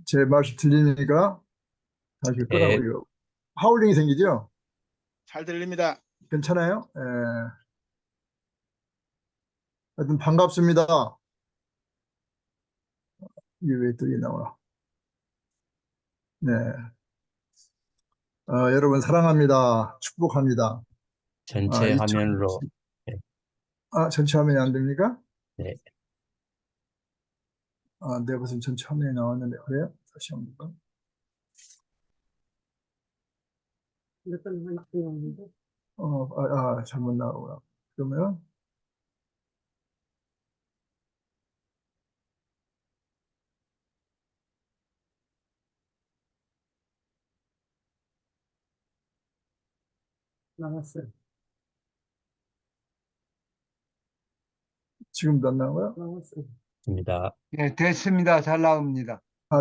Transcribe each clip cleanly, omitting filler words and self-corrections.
제 말씀 들리니까 다시 예, 끄라고요. 하울링이 생기죠? 잘 들립니다. 괜찮아요? 예. 하여튼 반갑습니다. 이게 왜 또 이 나오나? 네. 여러분 사랑합니다. 축복합니다. 전체 2020, 화면으로. 예, 전체 화면이 안 됩니까? 네, 네, 무슨 전체 화면이 나왔는데, 그래요? 다시 한번 볼까? 잘못 나오구나. 그러면, 나왔어요. 지금도 안 나와요? 나왔어요. 입니다. 예, 됐습니다. 잘 나옵니다.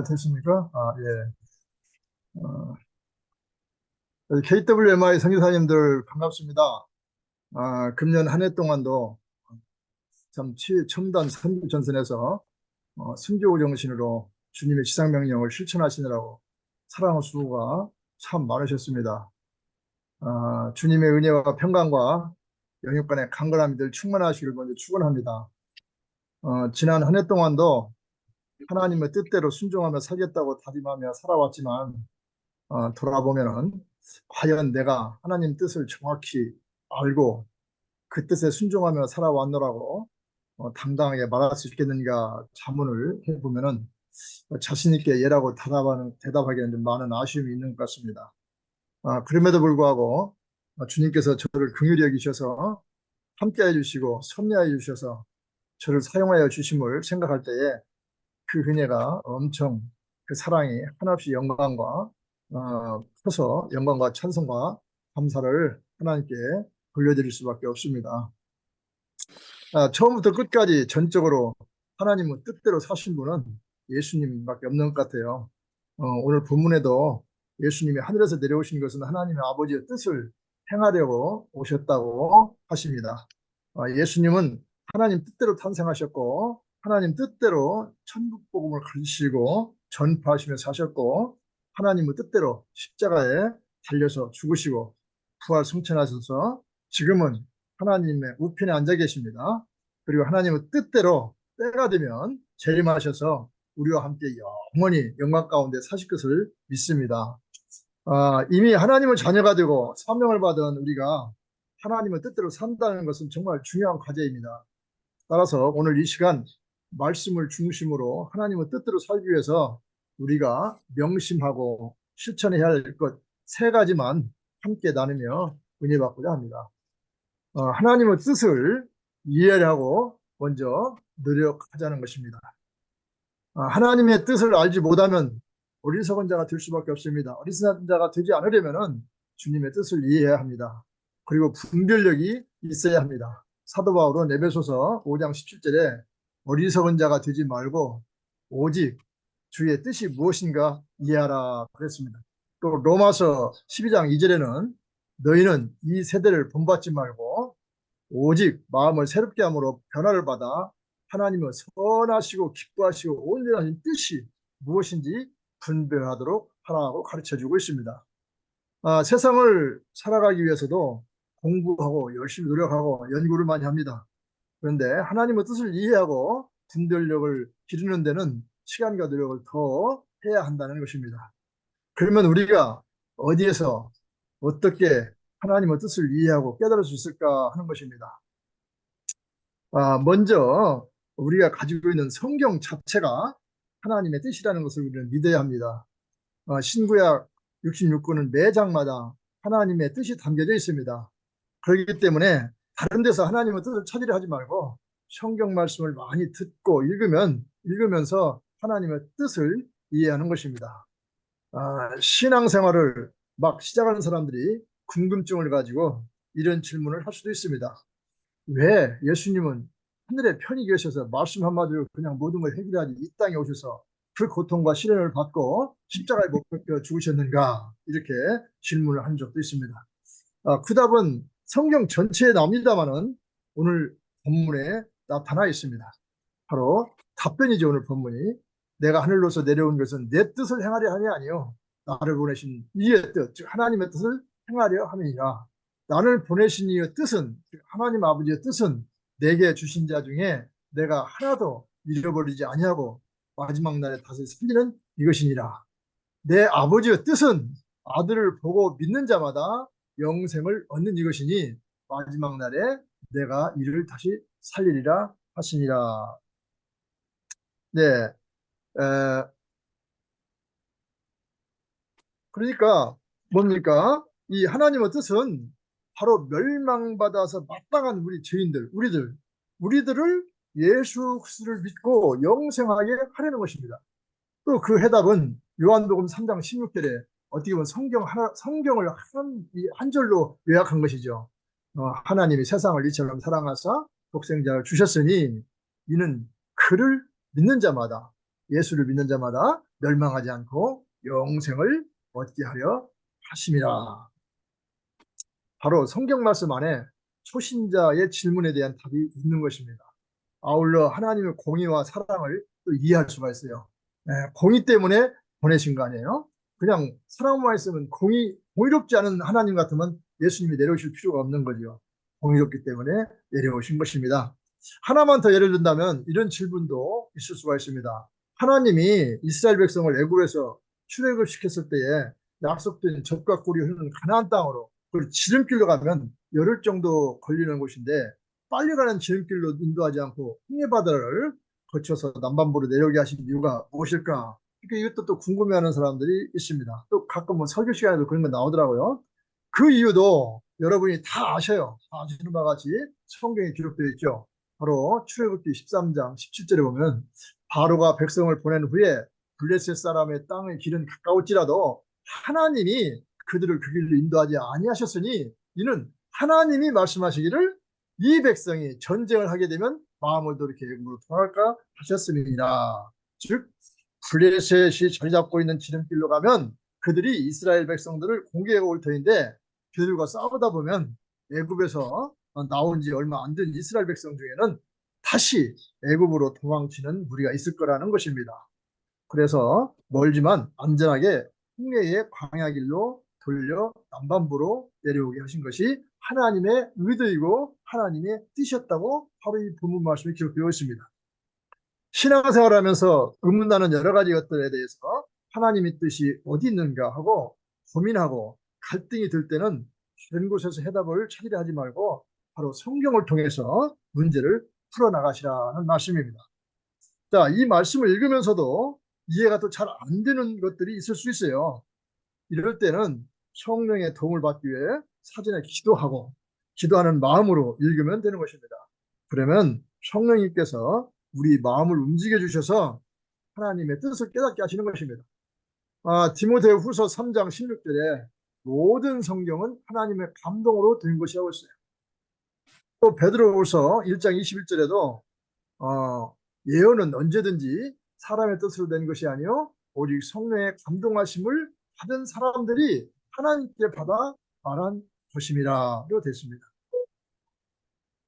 됐습니까? 예. 어, KWMI 선교사님들 반갑습니다. 금년 한 해 동안도 참 첨단 선교 전선에서 순교 정신으로 주님의 지상명령을 실천하시느라고 사랑의 수고가 참 많으셨습니다. 주님의 은혜와 평강과 영육간의 강건함이 늘 충만하시길 먼저 축원합니다. 지난 한 해 동안도 하나님의 뜻대로 순종하며 살겠다고 다짐하며 살아왔지만 돌아보면은 과연 내가 하나님 뜻을 정확히 알고 그 뜻에 순종하며 살아왔노라고 당당하게 말할 수 있겠는가 자문을 해보면은 자신 있게 예라고 대답하기에는 좀 많은 아쉬움이 있는 것 같습니다. 그럼에도 불구하고 주님께서 저를 긍휼히 여기셔서 함께해 주시고 섭리하여 주셔서 저를 사용하여 주심을 생각할 때에 그 은혜가 엄청 그 사랑이 한없이 영광과 커서 영광과 찬송과 감사를 하나님께 돌려드릴 수밖에 없습니다. 처음부터 끝까지 전적으로 하나님의 뜻대로 사신 분은 예수님밖에 없는 것 같아요. 오늘 본문에도 예수님이 하늘에서 내려오신 것은 하나님의 아버지의 뜻을 행하려고 오셨다고 하십니다. 예수님은 하나님 뜻대로 탄생하셨고 하나님 뜻대로 천국 복음을 가르치시고 전파하시며 사셨고 하나님의 뜻대로 십자가에 달려서 죽으시고 부활 승천하셔서 지금은 하나님의 우편에 앉아 계십니다. 그리고 하나님의 뜻대로 때가 되면 재림하셔서 우리와 함께 영원히 영광 가운데 사실 것을 믿습니다. 이미 하나님의 자녀가 되고 사명을 받은 우리가 하나님의 뜻대로 산다는 것은 정말 중요한 과제입니다. 따라서 오늘 이 시간 말씀을 중심으로 하나님의 뜻대로 살기 위해서 우리가 명심하고 실천해야 할 것 세 가지만 함께 나누며 은혜 받고자 합니다. 하나님의 뜻을 이해하고 먼저 노력하자는 것입니다. 하나님의 뜻을 알지 못하면 어리석은 자가 될 수밖에 없습니다. 어리석은 자가 되지 않으려면 주님의 뜻을 이해해야 합니다. 그리고 분별력이 있어야 합니다. 사도 바울은 에베소서 5장 17절에 어리석은 자가 되지 말고 오직 주의 뜻이 무엇인가 이해하라 그랬습니다. 또 로마서 12장 2절에는 너희는 이 세대를 본받지 말고 오직 마음을 새롭게 함으로 변화를 받아 하나님의 선하시고 기뻐하시고 온전하신 뜻이 무엇인지 분별하도록 하라고 가르쳐주고 있습니다. 세상을 살아가기 위해서도 공부하고 열심히 노력하고 연구를 많이 합니다. 그런데 하나님의 뜻을 이해하고 분별력을 기르는 데는 시간과 노력을 더 해야 한다는 것입니다. 그러면 우리가 어디에서 어떻게 하나님의 뜻을 이해하고 깨달을 수 있을까 하는 것입니다. 먼저 우리가 가지고 있는 성경 자체가 하나님의 뜻이라는 것을 우리는 믿어야 합니다. 신구약 66권은 매 장마다 하나님의 뜻이 담겨져 있습니다. 그렇기 때문에 다른 데서 하나님의 뜻을 찾으려 하지 말고 성경 말씀을 많이 듣고 읽으면서 하나님의 뜻을 이해하는 것입니다. 신앙생활을 막 시작하는 사람들이 궁금증을 가지고 이런 질문을 할 수도 있습니다. 왜 예수님은 하늘에 편히 계셔서 말씀 한마디로 그냥 모든 걸 해결하지 이 땅에 오셔서 그 고통과 시련을 받고 십자가에 못 박혀 죽으셨는가 이렇게 질문을 한 적도 있습니다. 그 답은 성경 전체에 나옵니다만은 오늘 본문에 나타나 있습니다. 바로 답변이죠. 오늘 본문이 내가 하늘로서 내려온 것은 내 뜻을 행하려 함이 아니요 나를 보내신 이의 뜻, 즉 하나님의 뜻을 행하려 함이니라. 나를 보내신 이의 뜻은, 즉 하나님 아버지의 뜻은 내게 주신 자 중에 내가 하나도 잃어버리지 아니하고 마지막 날에 다시 살리는 이것이니라. 내 아버지의 뜻은 아들을 보고 믿는 자마다 영생을 얻는 이것이니 마지막 날에 내가 이를 다시 살리리라 하시니라. 네, 그러니까 뭡니까? 이 하나님의 뜻은 바로 멸망받아서 마땅한 우리 죄인들, 우리들을 예수 그리스도를 믿고 영생하게 하려는 것입니다. 또 그 해답은 요한복음 3장 16절에 어떻게 보면 성경을 한 절로 요약한 것이죠. 하나님이 세상을 이처럼 사랑하사 독생자를 주셨으니 이는 그를 믿는 자마다, 예수를 믿는 자마다 멸망하지 않고 영생을 얻게 하려 하심이라. 바로 성경 말씀 안에 초신자의 질문에 대한 답이 있는 것입니다. 아울러 하나님의 공의와 사랑을 또 이해할 수가 있어요. 공의 때문에 보내신 거 아니에요? 그냥 사랑만 있으면 공의롭지 않은 하나님 같으면 예수님이 내려오실 필요가 없는 거죠. 공의롭기 때문에 내려오신 것입니다. 하나만 더 예를 든다면 이런 질문도 있을 수가 있습니다. 하나님이 이스라엘 백성을 애굽에서 출애굽 시켰을 때에 약속된 젖과 꿀이 흐르는 가나안 땅으로 그 지름길로 가면 열흘 정도 걸리는 곳인데 빨리 가는 지름길로 인도하지 않고 홍해 바다를 거쳐서 남반부로 내려오게 하신 이유가 무엇일까? 그러니까 이것도 또 궁금해하는 사람들이 있습니다. 또 가끔 뭐 설교 시간에도 그런 거 나오더라고요. 그 이유도 여러분이 다 아셔요. 다 아시는 바와 같이 성경에 기록되어 있죠. 바로 출애굽기 13장 17절에 보면 바로가 백성을 보낸 후에 블레셋 사람의 땅의 길은 가까울지라도 하나님이 그들을 그 길로 인도하지 아니하셨으니 이는 하나님이 말씀하시기를 이 백성이 전쟁을 하게 되면 마음을 돌이켜 애굽으로 돌아갈까 하셨음이니라. 즉 블레셋이 자리 잡고 있는 지름길로 가면 그들이 이스라엘 백성들을 공격해 올 터인데 그들과 싸우다 보면 애굽에서 나온 지 얼마 안 된 이스라엘 백성 중에는 다시 애굽으로 도망치는 무리가 있을 거라는 것입니다. 그래서 멀지만 안전하게 홍해의 광야길로 돌려 남반부로 내려오게 하신 것이 하나님의 의도이고 하나님의 뜻이었다고 바로 이 본문 말씀에 기록되어 있습니다. 신앙생활하면서 의문나는 여러 가지 것들에 대해서 하나님의 뜻이 어디 있는가 하고 고민하고 갈등이 들 때는 다른 곳에서 해답을 찾으려 하지 말고 바로 성경을 통해서 문제를 풀어나가시라는 말씀입니다. 자, 이 말씀을 읽으면서도 이해가 또 잘 안 되는 것들이 있을 수 있어요. 이럴 때는 성령의 도움을 받기 위해 사전에 기도하는 마음으로 읽으면 되는 것입니다. 그러면 성령님께서 우리 마음을 움직여 주셔서 하나님의 뜻을 깨닫게 하시는 것입니다. 디모데 후서 3장 16절에 모든 성경은 하나님의 감동으로 된 것이라고 했어요. 또 베드로후서 1장 21절에도 예언은 언제든지 사람의 뜻으로 된 것이 아니요 오직 성령의 감동하심을 받은 사람들이 하나님께 받아 말한 것임이라고 됐습니다.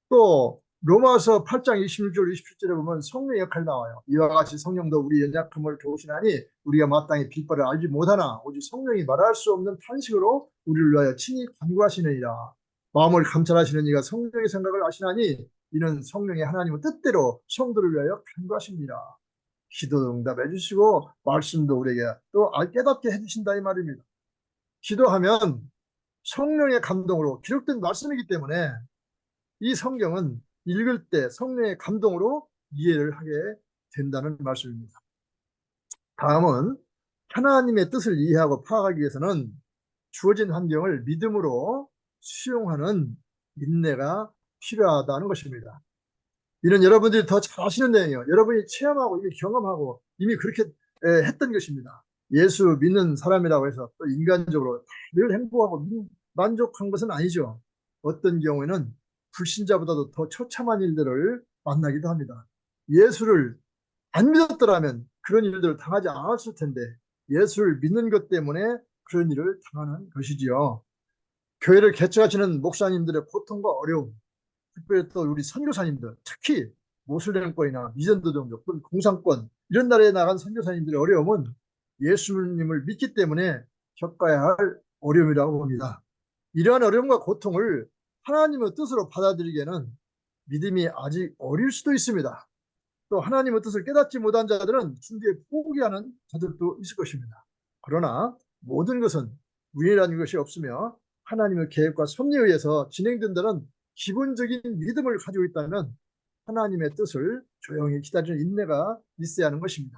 또 로마서 8장 26절 27절에 보면 성령의 역할이 나와요. 이와 같이 성령도 우리 연약함을 도우시나니 우리가 마땅히 빌바를 알지 못하나 오직 성령이 말할 수 없는 탄식으로 우리를 위하여 친히 간구하시느니라. 마음을 감찰하시는 이가 성령의 생각을 아시나니 이는 성령의 하나님의 뜻대로 성도를 위하여 간구하십니다. 기도도 응답해 주시고 말씀도 우리에게 또 깨닫게 해주신다 이 말입니다. 기도하면 성령의 감동으로 기록된 말씀이기 때문에 이 성경은 읽을 때 성령의 감동으로 이해를 하게 된다는 말씀입니다. 다음은 하나님의 뜻을 이해하고 파악하기 위해서는 주어진 환경을 믿음으로 수용하는 인내가 필요하다는 것입니다. 이는 여러분들이 더 잘 아시는 내용이에요. 여러분이 체험하고 이미 경험하고 이미 그렇게 했던 것입니다. 예수 믿는 사람이라고 해서 또 인간적으로 늘 행복하고 만족한 것은 아니죠. 어떤 경우에는 불신자보다도 더 처참한 일들을 만나기도 합니다. 예수를 안 믿었더라면 그런 일들을 당하지 않았을 텐데 예수를 믿는 것 때문에 그런 일을 당하는 것이지요. 교회를 개척하시는 목사님들의 고통과 어려움, 특별히 또 우리 선교사님들, 특히 모슬렘권이나 미전도 종족 또는 공산권 이런 나라에 나간 선교사님들의 어려움은 예수님을 믿기 때문에 겪어야 할 어려움이라고 봅니다. 이러한 어려움과 고통을 하나님의 뜻으로 받아들이기에는 믿음이 아직 어릴 수도 있습니다. 또 하나님의 뜻을 깨닫지 못한 자들은 중기에 포기하는 자들도 있을 것입니다. 그러나 모든 것은 우연이라는 것이 없으며 하나님의 계획과 섭리에 의해서 진행된다는 기본적인 믿음을 가지고 있다면 하나님의 뜻을 조용히 기다리는 인내가 있어야 하는 것입니다.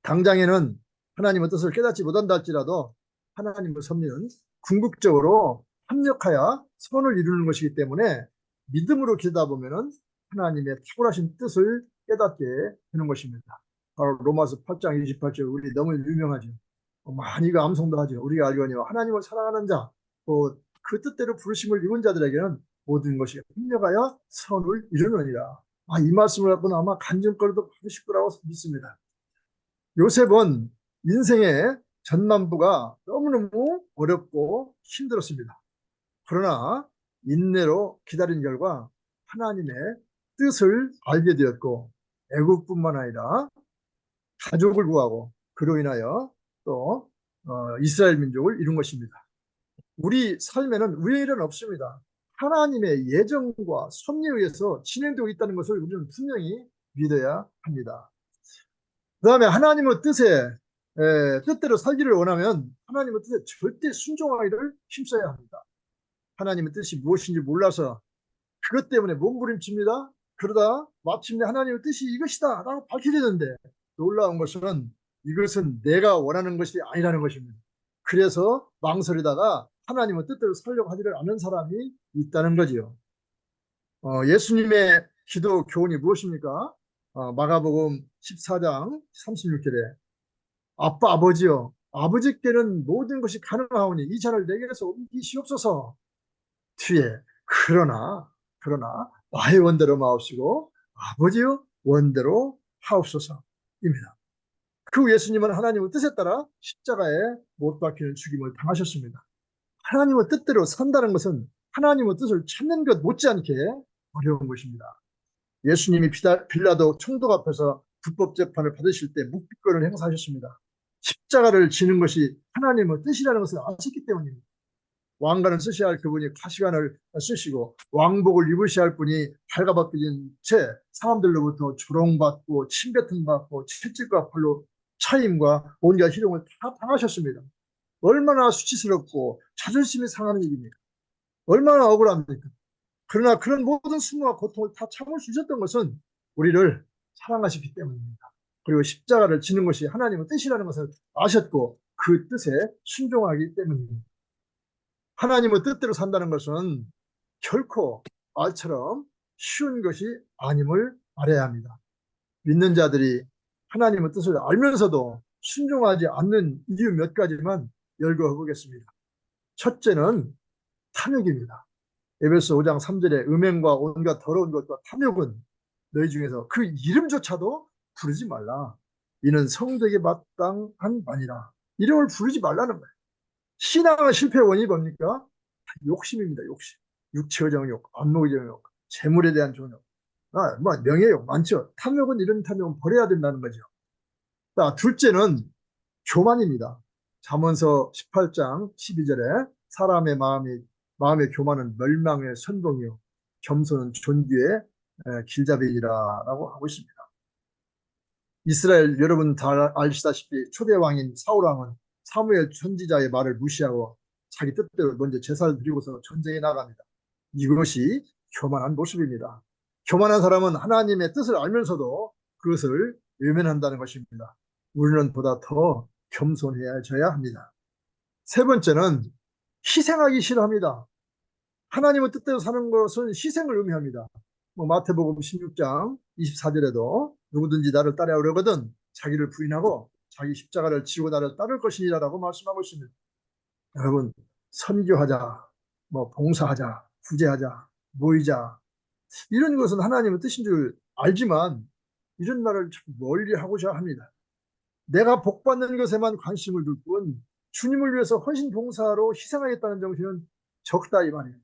당장에는 하나님의 뜻을 깨닫지 못한다 할지라도 하나님의 섭리는 궁극적으로 합력하여 선을 이루는 것이기 때문에 믿음으로 기도하다 보면은 하나님의 탁월하신 뜻을 깨닫게 되는 것입니다. 바로 로마서 8장 28절 우리 너무 유명하죠. 많이 암송도 하죠. 우리가 알거니와 하나님을 사랑하는 자, 그 뜻대로 부르심을 입은 자들에게는 모든 것이 합력하여 선을 이루느니라. 이 말씀을 갖고는 아마 간증거리도 받으실 거라고 믿습니다. 요셉은 인생의 전반부가 너무너무 어렵고 힘들었습니다. 그러나 인내로 기다린 결과 하나님의 뜻을 알게 되었고 애국뿐만 아니라 가족을 구하고 그로 인하여 또 이스라엘 민족을 이룬 것입니다. 우리 삶에는 우연일은 없습니다. 하나님의 예정과 섭리에 의해서 진행되고 있다는 것을 우리는 분명히 믿어야 합니다. 그 다음에 하나님의 뜻대로 살기를 원하면 하나님의 뜻에 절대 순종하기를 힘써야 합니다. 하나님의 뜻이 무엇인지 몰라서 그것 때문에 몸부림칩니다. 그러다 마침내 하나님의 뜻이 이것이다 라고 밝혀지는데 놀라운 것은 이것은 내가 원하는 것이 아니라는 것입니다. 그래서 망설이다가 하나님의 뜻대로 살려고 하지를 않는 사람이 있다는 거지요. 예수님의 기도 교훈이 무엇입니까? 마가복음 14장 36절에 아버지여 아버지께는 모든 것이 가능하오니 이 잔을 내게서 옮기시옵소서. 뒤에 그러나 나의 원대로 마옵시고 아버지여 원대로 하옵소서입니다. 그 예수님은 하나님의 뜻에 따라 십자가에 못 박히는 죽임을 당하셨습니다. 하나님의 뜻대로 산다는 것은 하나님의 뜻을 찾는 것 못지않게 어려운 것입니다. 예수님이 빌라도 총독 앞에서 불법 재판을 받으실 때 묵비권을 행사하셨습니다. 십자가를 지는 것이 하나님의 뜻이라는 것을 아셨기 때문입니다. 왕관을 쓰셔야 할 그분이 가시관을 쓰시고 왕복을 입으셔야 할 분이 발가벗겨진 채 사람들로부터 조롱받고 침뱉음받고 채찍과 팔로 차임과 온갖 희롱을 다 당하셨습니다. 얼마나 수치스럽고 자존심이 상하는 일입니까? 얼마나 억울합니까? 그러나 그런 모든 수모와 고통을 다 참을 수 있었던 것은 우리를 사랑하시기 때문입니다. 그리고 십자가를 지는 것이 하나님의 뜻이라는 것을 아셨고 그 뜻에 순종하기 때문입니다. 하나님의 뜻대로 산다는 것은 결코 말처럼 쉬운 것이 아님을 알아야 합니다. 믿는 자들이 하나님의 뜻을 알면서도 순종하지 않는 이유 몇 가지만 열거해 보겠습니다. 첫째는 탐욕입니다. 에베소 5장 3절에 음행과 온갖 더러운 것과 탐욕은 너희 중에서 그 이름조차도 부르지 말라. 이는 성도에게 마땅한 바니라. 이름을 부르지 말라는 거예요. 신앙의 실패의 원인이 뭡니까? 욕심입니다. 욕심. 육체의 정욕, 안목의 정욕, 재물에 대한 정욕, 명예욕 많죠. 탐욕은 이런 탐욕은 버려야 된다는 거죠. 자, 둘째는 교만입니다. 잠언서 18장 12절에 사람의 마음의 교만은 멸망의 선봉이요 겸손은 존귀의 길잡이라고 하고 있습니다. 이스라엘 여러분 다 아시다시피 초대 왕인 사울 왕은 사무엘 선지자의 말을 무시하고 자기 뜻대로 먼저 제사를 드리고서 전쟁에 나갑니다. 이것이 교만한 모습입니다. 교만한 사람은 하나님의 뜻을 알면서도 그것을 외면한다는 것입니다. 우리는 보다 더 겸손해져야 합니다. 세 번째는 희생하기 싫어합니다. 하나님의 뜻대로 사는 것은 희생을 의미합니다. 마태복음 16장 24절에도 누구든지 나를 따라오려거든 자기를 부인하고 자기 십자가를 지고 나를 따를 것이니라라고 말씀하고 있습니다. 여러분, 선교하자, 봉사하자, 구제하자, 모이자, 이런 것은 하나님의 뜻인 줄 알지만 이런 말을 멀리 하고자 합니다. 내가 복받는 것에만 관심을 둘 뿐 주님을 위해서 헌신 봉사로 희생하겠다는 정신은 적다 이 말이에요.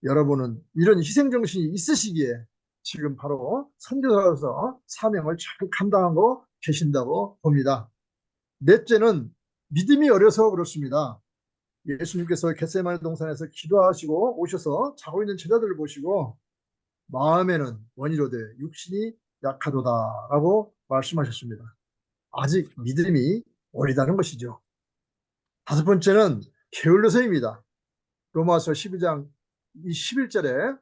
여러분은 이런 희생 정신이 있으시기에 지금 바로 선교사로서 사명을 잘 감당하고 계신다고 봅니다. 넷째는 믿음이 어려서 그렇습니다. 예수님께서 겟세마네 동산에서 기도하시고 오셔서 자고 있는 제자들을 보시고 마음에는 원이로되 육신이 약하도다라고 말씀하셨습니다. 아직 믿음이 어리다는 것이죠. 다섯 번째는 게을러서입니다. 로마서 12장 11절에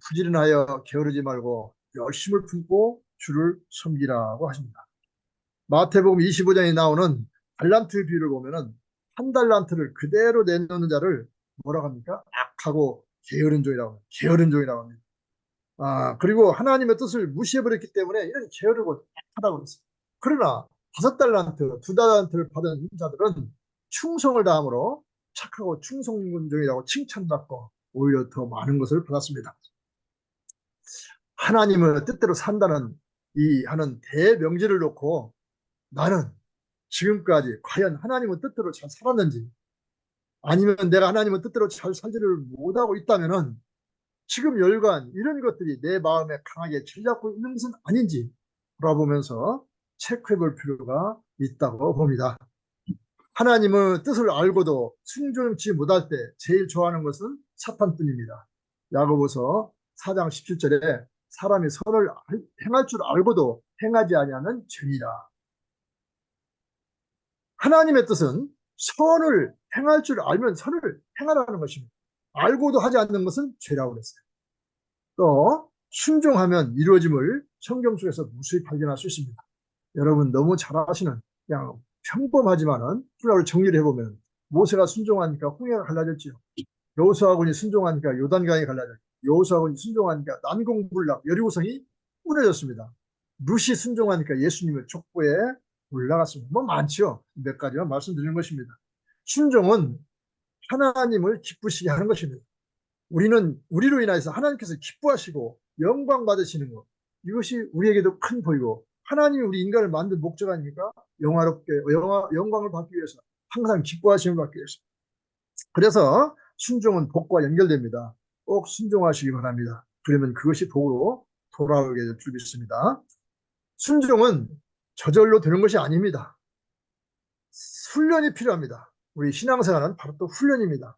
부지런하여 게으르지 말고 열심을 품고 주를 섬기라고 하십니다. 마태복음 25장에 나오는 달란트 비유를 보면은 한 달란트를 그대로 내놓는 자를 뭐라고 합니까? 악하고 게으른 종이라고 합니다. 그리고 하나님의 뜻을 무시해버렸기 때문에 이런 게으르고 악하다고 했어요. 그러나 5달란트, 2달란트를 받은 자들은 충성을 다함으로 착하고 충성군종이라고 칭찬받고 오히려 더 많은 것을 받았습니다. 하나님의 뜻대로 산다는 이 하는 대명제를 놓고 나는 지금까지 과연 하나님의 뜻대로 잘 살았는지 아니면 내가 하나님의 뜻대로 잘 살지를 못하고 있다면은 지금 열간 이런 것들이 내 마음에 강하게 자리잡고 있는 것은 아닌지 돌아보면서 체크해 볼 필요가 있다고 봅니다. 하나님의 뜻을 알고도 순종치 못할 때 제일 좋아하는 것은 사탄뿐입니다. 야고보서 4장 17절에 사람이 선을 행할 줄 알고도 행하지 아니하는 죄니라. 하나님의 뜻은 선을 행할 줄 알면 선을 행하라는 것입니다. 알고도 하지 않는 것은 죄라고 그랬어요. 또 순종하면 이루어짐을 성경 속에서 무수히 발견할 수 있습니다. 여러분 너무 잘 아시는 그냥 평범하지만은 프라를 정리를 해보면 모세가 순종하니까 홍해가 갈라졌지요. 여호수아군이 순종하니까 요단강이 갈라졌죠. 여호수아군이 순종하니까 난공불락 여리고성이 무너졌습니다. 룻이 순종하니까 예수님의 족보에 올라갔습니다. 뭐 많지요. 몇 가지만 말씀드리는 것입니다. 순종은 하나님을 기쁘시게 하는 것입니다. 우리는 우리로 인해서 하나님께서 기뻐하시고 영광 받으시는 것, 이것이 우리에게도 큰 보이고 하나님이 우리 인간을 만든 목적 아닙니까? 영화롭게 영광을 받기 위해서 항상 기뻐하심을 받기 위해서. 그래서 순종은 복과 연결됩니다. 꼭 순종하시기 바랍니다. 그러면 그것이 복으로 돌아오게 될 줄 믿습니다. 순종은 저절로 되는 것이 아닙니다. 훈련이 필요합니다. 우리 신앙생활은 바로 또 훈련입니다.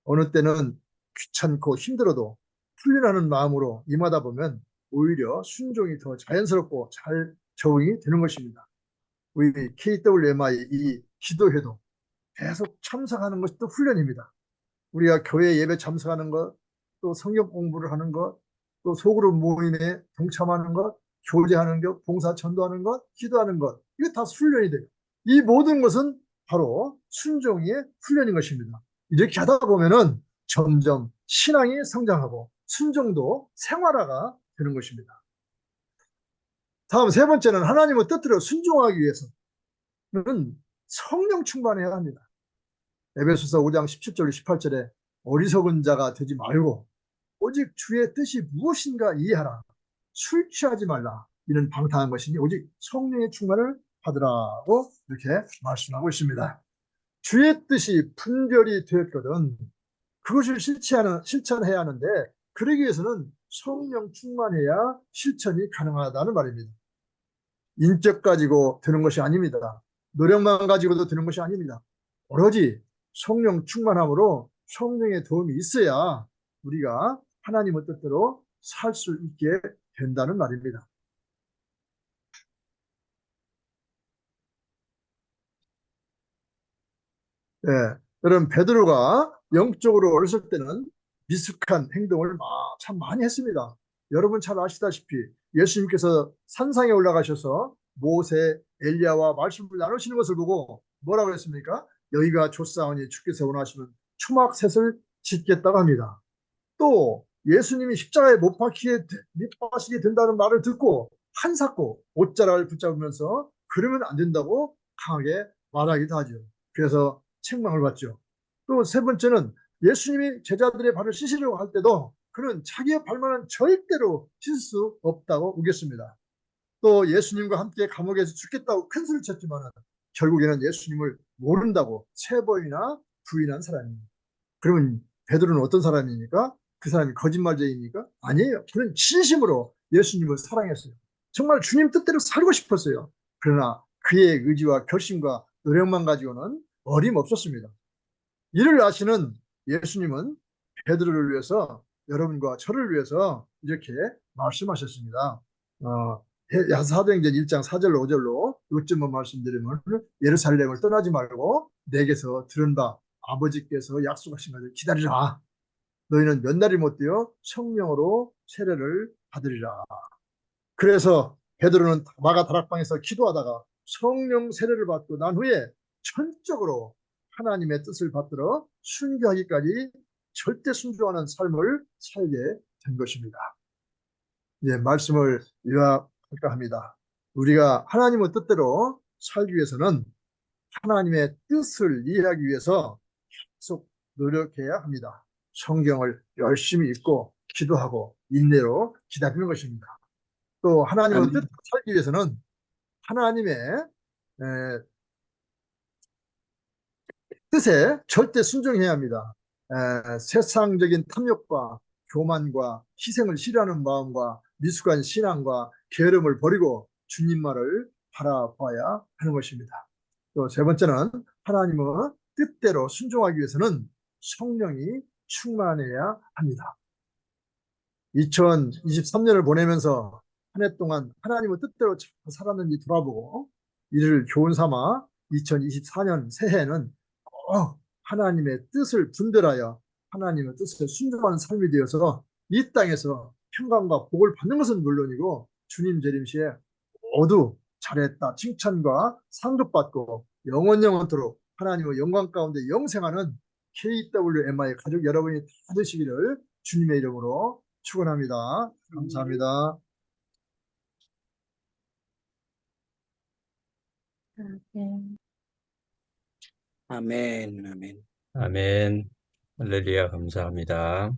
어느 때는 귀찮고 힘들어도 훈련하는 마음으로 임하다 보면 오히려 순종이 더 자연스럽고 잘 적응이 되는 것입니다. 우리 KWMI 이 기도회도 계속 참석하는 것도 훈련입니다. 우리가 교회 예배 참석하는 것, 또 성경 공부를 하는 것, 또 소그룹 모임에 동참하는 것, 교제하는 것, 봉사 전도하는 것, 기도하는 것, 이게 다 훈련이 돼요. 이 모든 것은 바로 순종의 훈련인 것입니다. 이렇게 하다 보면은 점점 신앙이 성장하고 순종도 생활화가 되는 것입니다. 다음 세 번째는 하나님의 뜻대로 순종하기 위해서는 성령 충만해야 합니다. 에베소서 5장 17절 18절에 어리석은 자가 되지 말고 오직 주의 뜻이 무엇인가 이해하라. 술 취하지 말라. 이는 방탕한 것이니 오직 성령의 충만을 받으라고 이렇게 말씀하고 있습니다. 주의 뜻이 분별이 되었거든 그것을 실천해야 하는데 그러기 위해서는 성령 충만해야 실천이 가능하다는 말입니다. 인격 가지고 되는 것이 아닙니다. 노력만 가지고도 되는 것이 아닙니다. 오로지 성령 충만함으로 성령의 도움이 있어야 우리가 하나님의 뜻대로 살 수 있게 된다는 말입니다. 네, 여러분 베드로가 영적으로 어렸을 때는 미숙한 행동을 참 많이 했습니다. 여러분 잘 아시다시피 예수님께서 산상에 올라가셔서 모세, 엘리야와 말씀을 나누시는 것을 보고 뭐라고 했습니까? 여기가 좋사오니 주께서 원하시면 초막셋을 짓겠다고 합니다. 또 예수님이 십자가에 못 박히게 된다는 말을 듣고 한사코 옷자락을 붙잡으면서 그러면 안 된다고 강하게 말하기도 하죠. 그래서 책망을 받죠. 또 세 번째는 예수님이 제자들의 발을 씻으려고 할 때도 그는 자기의 발만은 절대로 씻을 수 없다고 우겼습니다. 또 예수님과 함께 감옥에서 죽겠다고 큰 소리를 쳤지만 결국에는 예수님을 모른다고 3번이나 부인한 사람입니다. 그러면 베드로는 어떤 사람입니까? 그 사람이 거짓말쟁이입니까? 아니에요. 그는 진심으로 예수님을 사랑했어요. 정말 주님 뜻대로 살고 싶었어요. 그러나 그의 의지와 결심과 노력만 가지고는 어림없었습니다. 이를 아시는 예수님은 베드로를 위해서, 여러분과 저를 위해서 이렇게 말씀하셨습니다. 사도행전 1장 4절로 5절로 요점만 말씀드리면, 예루살렘을 떠나지 말고 내게서 들은 바 아버지께서 약속하신 것을 기다리라. 너희는 몇 날이 못 되어 성령으로 세례를 받으리라. 그래서 베드로는 마가 다락방에서 기도하다가 성령 세례를 받고 난 후에 전적으로 하나님의 뜻을 받들어 순교하기까지 절대 순종하는 삶을 살게 된 것입니다. 예, 말씀을 요약할까 합니다. 우리가 하나님의 뜻대로 살기 위해서는 하나님의 뜻을 이해하기 위해서 계속 노력해야 합니다. 성경을 열심히 읽고 기도하고 인내로 기다리는 것입니다. 또 하나님의 뜻대로 살기 위해서는 하나님의 뜻에 절대 순종해야 합니다. 세상적인 탐욕과 교만과 희생을 싫어하는 마음과 미숙한 신앙과 게으름을 버리고 주님만을 바라봐야 하는 것입니다. 또 세 번째는 하나님의 뜻대로 순종하기 위해서는 성령이 충만해야 합니다. 2023년을 보내면서 한 해 동안 하나님의 뜻대로 잘 살았는지 돌아보고 이를 교훈 삼아 2024년 새해에는 꼭 하나님의 뜻을 분별하여 하나님의 뜻에 순종하는 삶이 되어서 이 땅에서 평강과 복을 받는 것은 물론이고 주님 재림시에 모두 잘했다 칭찬과 상급받고 영원토록 하나님의 영광 가운데 영생하는 KWMI 가족 여러분이 다 되시기를 주님의 이름으로 축원합니다. 감사합니다. 아멘, 아멘. 아멘. 할렐루야, 감사합니다.